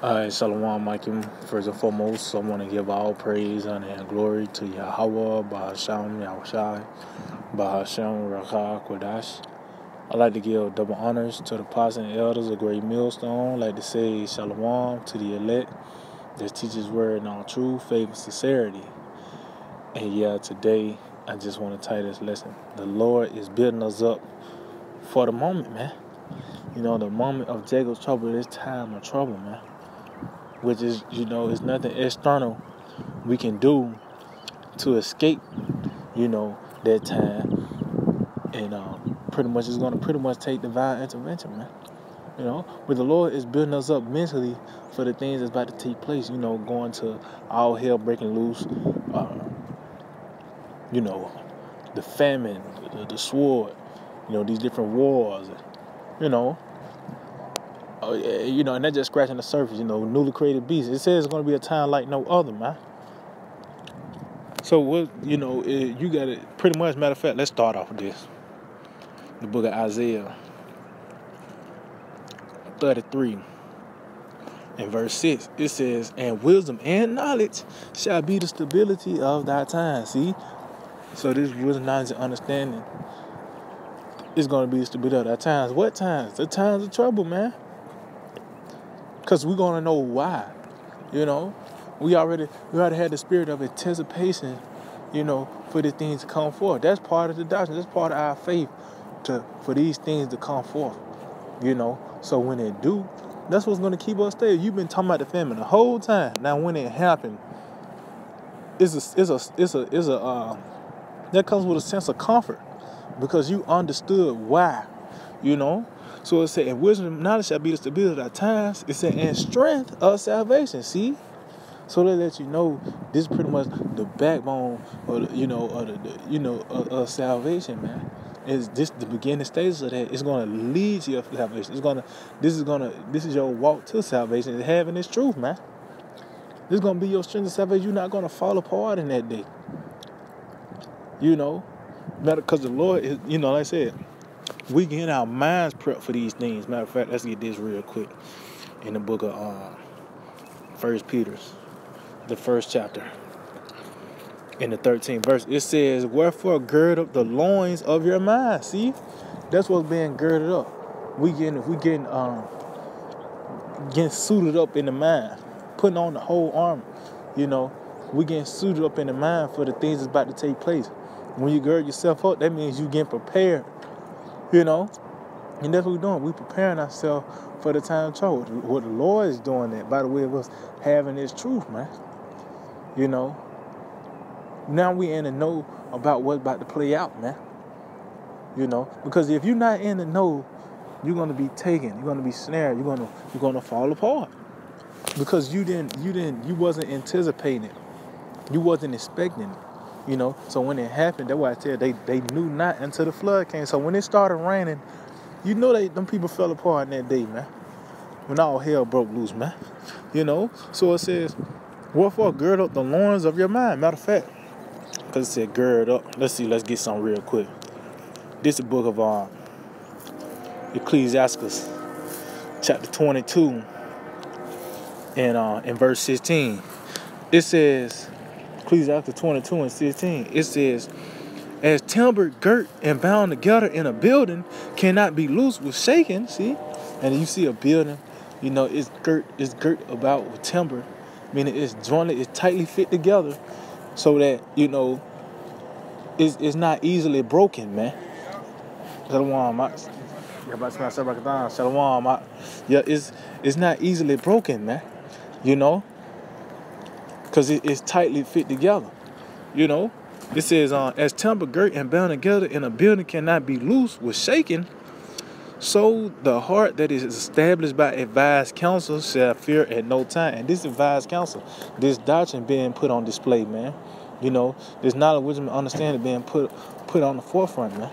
Shalom, Mikey. First and foremost, I want to give all praise, honor, and glory to Yahweh, Bahasham, Yahushai, Bahasham, Rakah, Kodash. I'd like to give double honors to the apostles and elders of Great Millstone. I'd like to say Shalom to the elect that teaches word in all truth, faith, and sincerity. And today, I just want to title this lesson. The Lord is building us up for the moment, man. You know, the moment of Jacob's trouble, this time of trouble, man. Which is, it's nothing external we can do to escape, that time. And pretty much it's going to take divine intervention, man. But the Lord is building us up mentally for the things that's about to take place, going to all hell breaking loose, the famine, the sword, these different wars, and that's just scratching the surface, newly created beasts. It says it's going to be a time like no other, man. So, you got it pretty much. Matter of fact, let's start off with this. The book of Isaiah 33 and verse 6. It says, and wisdom and knowledge shall be the stability of thy time. See? So this wisdom, knowledge, and understanding is going to be the stability of thy times. What times? The times of trouble, man. Because we're going to know why, We already had the spirit of anticipation, for these things to come forth. That's part of the doctrine. That's part of our faith for these things to come forth, So when it do, that's what's going to keep us stable. You've been talking about the famine the whole time. Now when it happened, that comes with a sense of comfort because you understood why, So it said, and wisdom and knowledge shall be the stability of thy times. It said, and strength of salvation. See? So they let you know this is pretty much the backbone of of salvation, man. Is this the beginning stages of that? It's gonna lead to your salvation. This is your walk to salvation, is having this truth, man. This is gonna be your strength of salvation. You're not gonna fall apart in that day. Because the Lord is, like I said, we getting our minds prepped for these things. Matter of fact, let's get this real quick. In the book of 1 Peter, the first chapter, in the 13th verse, it says, wherefore gird up the loins of your mind. See? That's what's being girded up. We getting suited up in the mind, putting on the whole armor. We getting suited up in the mind for the things that's about to take place. When you gird yourself up, that means you getting prepared. And that's what we're doing. We're preparing ourselves for the time of trouble. What the Lord is doing that by the way of us having this truth, man. Now we in the know about what's about to play out, man. Because if you're not in the know, you're gonna be taken. You're gonna be snared. You're gonna fall apart because you wasn't anticipating it. You wasn't expecting it. So when it happened, that's why I tell you, they knew not until the flood came. So when it started raining, them people fell apart in that day, man. When all hell broke loose, man. So it says, wherefore gird up the loins of your mind. Matter of fact, because it said gird up. Let's get something real quick. This is the book of Ecclesiastes, chapter 22, and in verse 16. It says, Ecclesiastes 22 and 16, it says, as timber girt and bound together in a building cannot be loose with shaking. See? And you see a building, it's girt about with timber, meaning it's jointed, it's tightly fit together so that, it's not easily broken, man. Shalom, it's not easily broken, man. Because it's tightly fit together. It says, as timber girt and bound together in a building cannot be loose with shaking, so the heart that is established by advised counsel shall fear at no time. And this advised counsel, this doctrine being put on display, man. This knowledge, wisdom, and understanding being put on the forefront, man.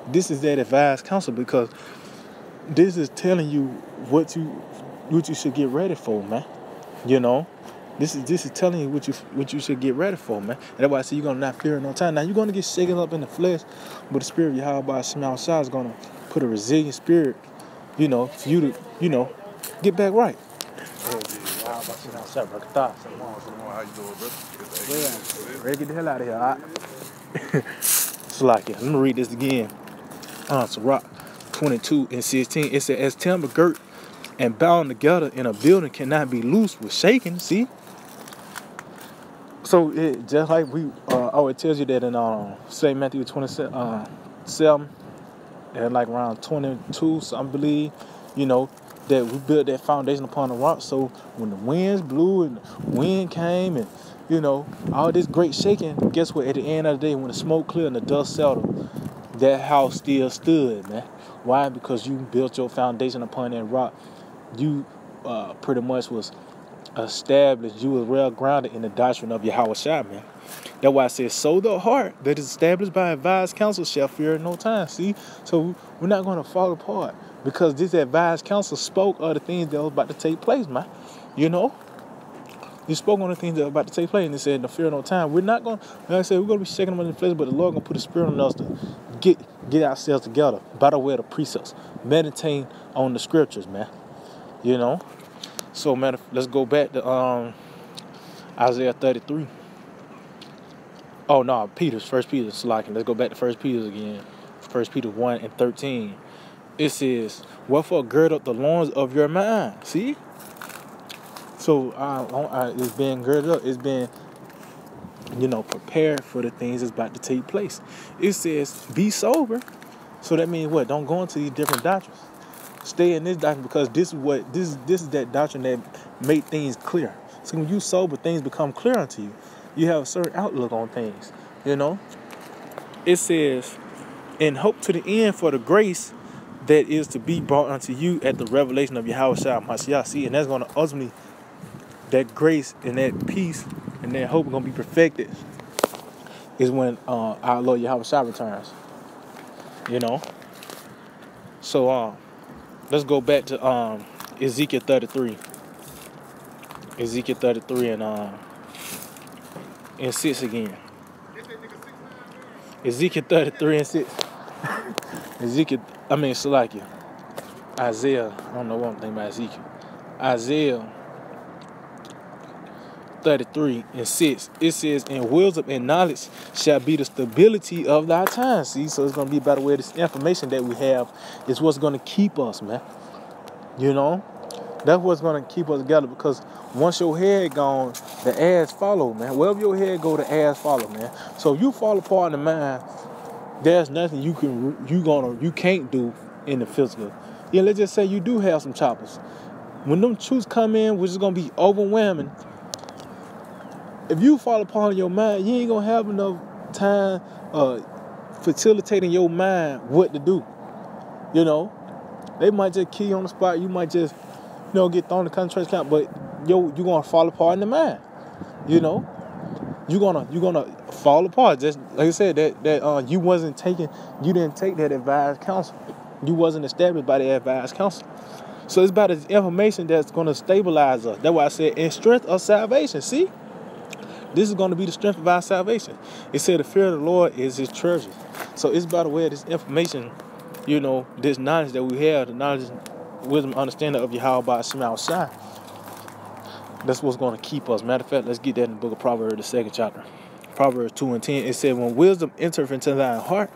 This is that advised counsel because this is telling you what you should get ready for, man. This is telling you what you should get ready for, man. And that's why I say you're gonna not fear no time. Now you're gonna get shaken up in the flesh, but the spirit of Yahweh Shai is gonna put a resilient spirit, for you to, get back right. How you doing, brother? Yeah, ready to get the hell out of here, all right? Slack it. Let me read this again. Sirach 22:16. It said, as timber girt and bound together in a building cannot be loose with shaking. See? So it just like it tells you that in say Matthew 27, and like around 22, so I believe, that we built that foundation upon the rock. So when the winds blew and the wind came and all this great shaking, guess what? At the end of the day, when the smoke cleared and the dust settled, that house still stood, man. Why? Because you built your foundation upon that rock. You pretty much was established. You was well grounded in the doctrine of Yahweh Shai, man. That's why I said, so the heart that is established by advised counsel shall fear no time. See? So we're not going to fall apart because this advised counsel spoke of the things that was about to take place, man. He spoke on the things that were about to take place, and he said, no fear no time. We're not going to, like I said, we're going to be shaking them in the flesh, but the Lord going to put a spirit on us to get ourselves together by the way of the precepts. Meditating on the scriptures, man. So, man, let's go back to Isaiah 33. Oh, no, First Peter, slacking. Let's go back to 1 Peter again. 1 Peter 1:13. It says, wherefore gird up the loins of your mind. See? So it's being girded up. It's being, prepared for the things that's about to take place. It says, be sober. So that means what? Don't go into these different doctrines. Stay in this doctrine because this is that doctrine that make things clear. So when you sober, things become clear unto you. You have a certain outlook on things. It says, and hope to the end for the grace that is to be brought unto you at the revelation of Yahweh Shai Mashiach. See, and that's going to ultimately, that grace and that peace and that hope are going to be perfected is when our Lord Yahweh Shai returns. So let's go back to Ezekiel 33. Ezekiel 33 and 6 again. Ezekiel 33 and 6. Salakia. Isaiah. I don't know what I'm thinking about Ezekiel. Isaiah 33 and 6. It says, and wisdom and knowledge shall be the stability of thy time. See, so it's going to be by the way this information that we have is what's going to keep us, man. That's what's going to keep us together because once your head gone, the ass follow, man. Wherever your head go, the ass follow, man. So if you fall apart in the mind, there's nothing you can't do in the physical. Let's just say you do have some choppers. When them truths come in, which is going to be overwhelming, if you fall apart in your mind, you ain't going to have enough time facilitating your mind what to do. They might just kill you on the spot. You might just, get thrown in the concentration camp, but you're going to fall apart in the mind. You're gonna fall apart. Just like I said, that you didn't take that advised counsel. You wasn't established by the advised counsel. So it's about the information that's going to stabilize us. That's why I said, in strength of salvation. See? This is going to be the strength of our salvation. It said the fear of the Lord is his treasure. So it's by the way of this information, this knowledge that we have, the knowledge, wisdom, understanding of Yahweh by Shema Shai. That's what's going to keep us. Matter of fact, let's get that in the book of Proverbs, the 2nd chapter. Proverbs 2:10. It said, when wisdom entereth into thy heart,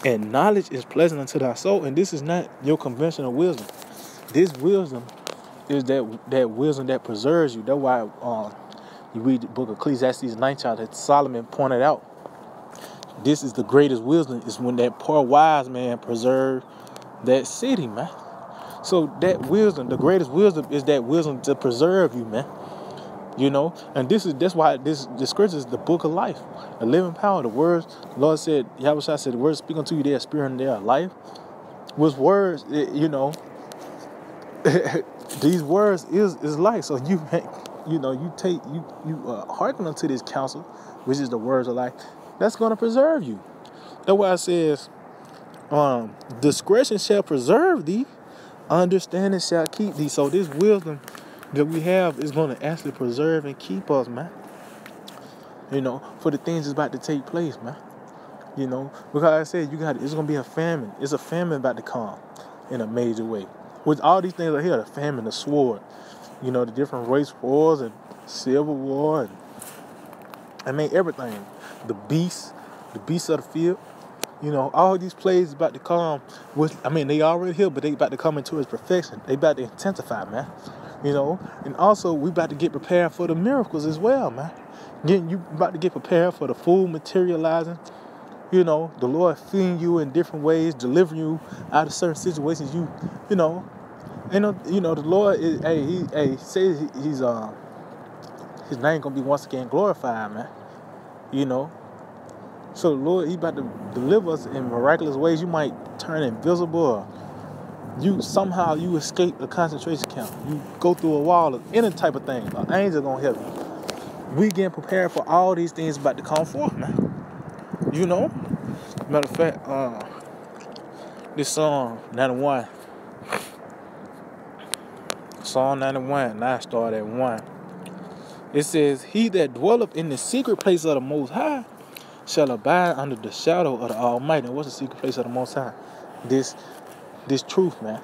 and knowledge is pleasant unto thy soul. And this is not your conventional wisdom. This wisdom is that wisdom that preserves you. That's why you read the book of Ecclesiastes 9 chapter, Solomon pointed out, this is the greatest wisdom, is when that poor wise man preserved that city, man. So that wisdom, the greatest wisdom is that wisdom to preserve you, man. And that's why the scripture is the book of life, the living power, the words. The Lord said, Yahweh Shai said, the words speak unto you, they are spirit and they are life. With words, these words is life. So you hearken unto this counsel, which is the words of life. That's going to preserve you. That's why it says, discretion shall preserve thee, understanding shall keep thee. So this wisdom that we have is going to actually preserve and keep us, man. For the things that's about to take place, man. Because I said, it's going to be a famine. It's a famine about to come in a major way. With all these things are here, the famine, the sword, You know, the different race wars and civil war, and I mean everything. The beasts of the field. You know, all these plays about to come. They already here, but they about to come into its perfection. They about to intensify, man. You know, and also we about to get prepared for the miracles as well, man. You about to get prepared for the food materializing. You know, the Lord feeding you in different ways, delivering you out of certain situations. The Lord is, he says he's his name gonna be once again glorified, man. You know. So the Lord, he about to deliver us in miraculous ways. You might turn invisible, or you escape the concentration camp. You go through a wall, or any type of thing. An angel gonna help you. We getting prepared for all these things about to come forth, man. You know? Matter of fact, this Psalm 91. Psalm 91, and I start at 1. It says, "He that dwelleth in the secret place of the Most High shall abide under the shadow of the Almighty." And what's the secret place of the Most High? This truth, man.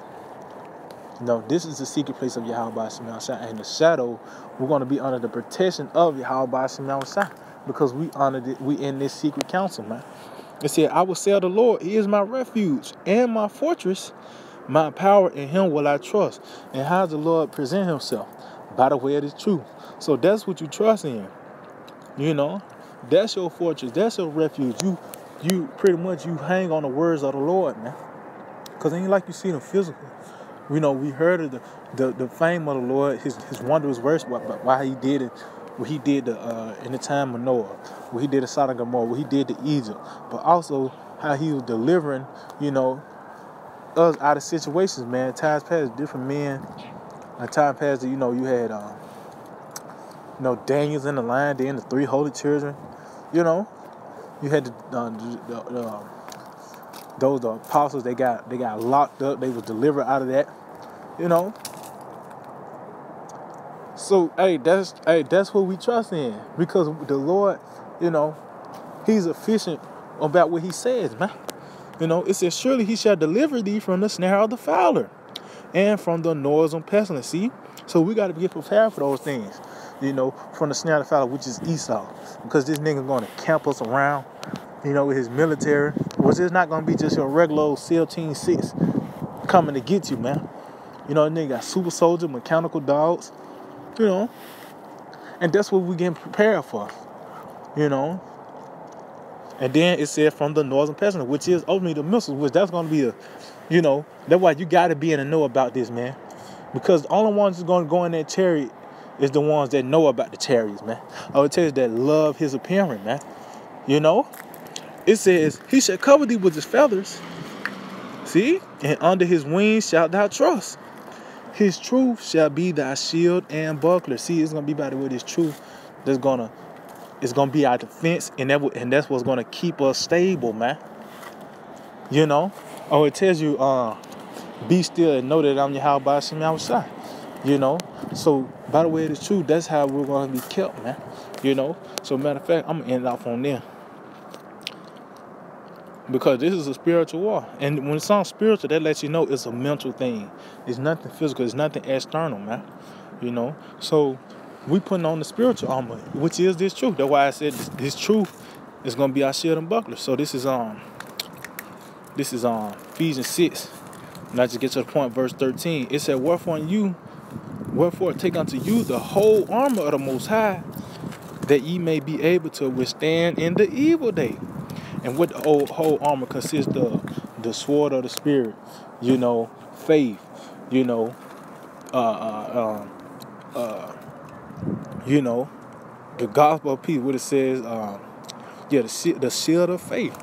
You know, this is the secret place of Yahweh Shema Shai. And the shadow, we're going to be under the protection of Yahweh Shema Shai, because we in this secret council, man. It said, "I will say of the Lord, he is my refuge and my fortress, my power, in him will I trust." And how does the Lord present himself? By the way of the truth. So that's what you trust in. You know, that's your fortress, that's your refuge. You pretty much you hang on the words of the Lord, man. Because it ain't like you see them physical. You know, we heard of the fame of the Lord, his wondrous works, why he did it, what he did in the time of Noah, what he did to Sodom and Gomorrah, what he did to Egypt, but also how he was delivering, you know, us out of situations, man. Times past, different men. Time past, you know, you had, Daniel's in the line, then the 3 holy children, you know. You had those apostles, they got locked up, they was delivered out of that, you know. So, that's what we trust in, because the Lord, you know, he's efficient about what he says, man. You know, it says, "Surely he shall deliver thee from the snare of the fowler and from the noisome pestilence." See? So we got to get prepared for those things, you know, from the snare of the fowler, which is Esau, because this nigga going to camp us around, you know, with his military, which is not going to be just your regular old SEAL Team 6 coming to get you, man. You know, nigga got super soldier, mechanical dogs, you know, and that's what we getting prepared for, you know. And then it said from the northern pestilence, which is ultimately the missiles, which that's going to be that's why you got to be in the know about this, man. Because the only ones who's going to go in that chariot is the ones that know about the chariots, man. I would tell you that love his appearing, man. You know? It says, "He shall cover thee with his feathers." See? "And under his wings shalt thou trust. His truth shall be thy shield and buckler." See, it's going to be by the way this truth it's going to be our defense, and that's what's going to keep us stable, man. You know? Oh, it tells you, "Be still and know that I'm Yahweh Shema Shai." You know? So, by the way it is true, that's how we're going to be kept, man. You know? So, matter of fact, I'm going to end it off on there. Because this is a spiritual war. And when it sounds spiritual, that lets you know it's a mental thing. It's nothing physical. It's nothing external, man. You know? So, we putting on the spiritual armor, which is this truth. That's why I said this truth is going to be our shield and buckler. So, this is Ephesians 6. And I just get to the point, verse 13. It said, Wherefore take unto you the whole armor of the Most High, that ye may be able to withstand in the evil day. And what the whole armor consists of: the sword of the Spirit, you know, faith, you know, you know, the gospel of peace. What it says, the shield of faith,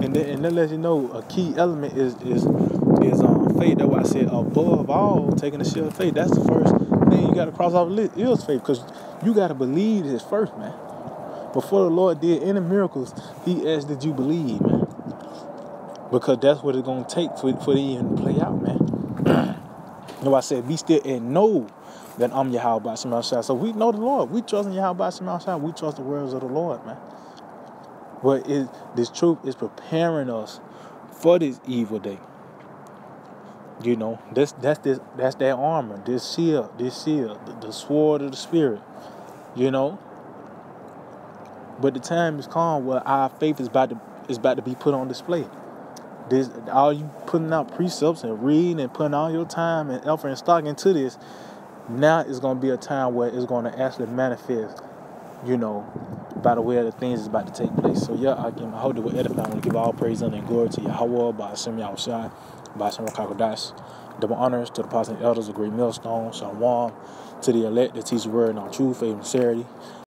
and that lets you know a key element is faith. That's why I said above all, taking the shield of faith. That's the first thing you got to cross off the list is faith, because you got to believe this first, man. Before the Lord did any miracles, he asked, "Did you believe, man?" Because that's what it's going to take for it even to play out, man. That's why I said, "Be still and know that I'm Yahweh Shema Shai." So we know the Lord. We trust in Yahweh Shema Shai. We trust the words of the Lord, man. But this truth is preparing us for this evil day. You know, that's that armor, this shield, the sword of the spirit. You know, but the time is come where our faith is about to be put on display. This all you putting out precepts and reading and putting all your time and effort and stock into this. Now it's gonna be a time where it's gonna actually manifest. You know, by the way of the things that's about to take place. So yeah, I hope it will edify. I want to give all praise and glory to Yahweh, by Hashem Yahushua, by Hashem Rakakodash. Double honors to the apostles and elders, a great millstone, Shalom, to the elect that teach the word in all truth, faith, and sincerity.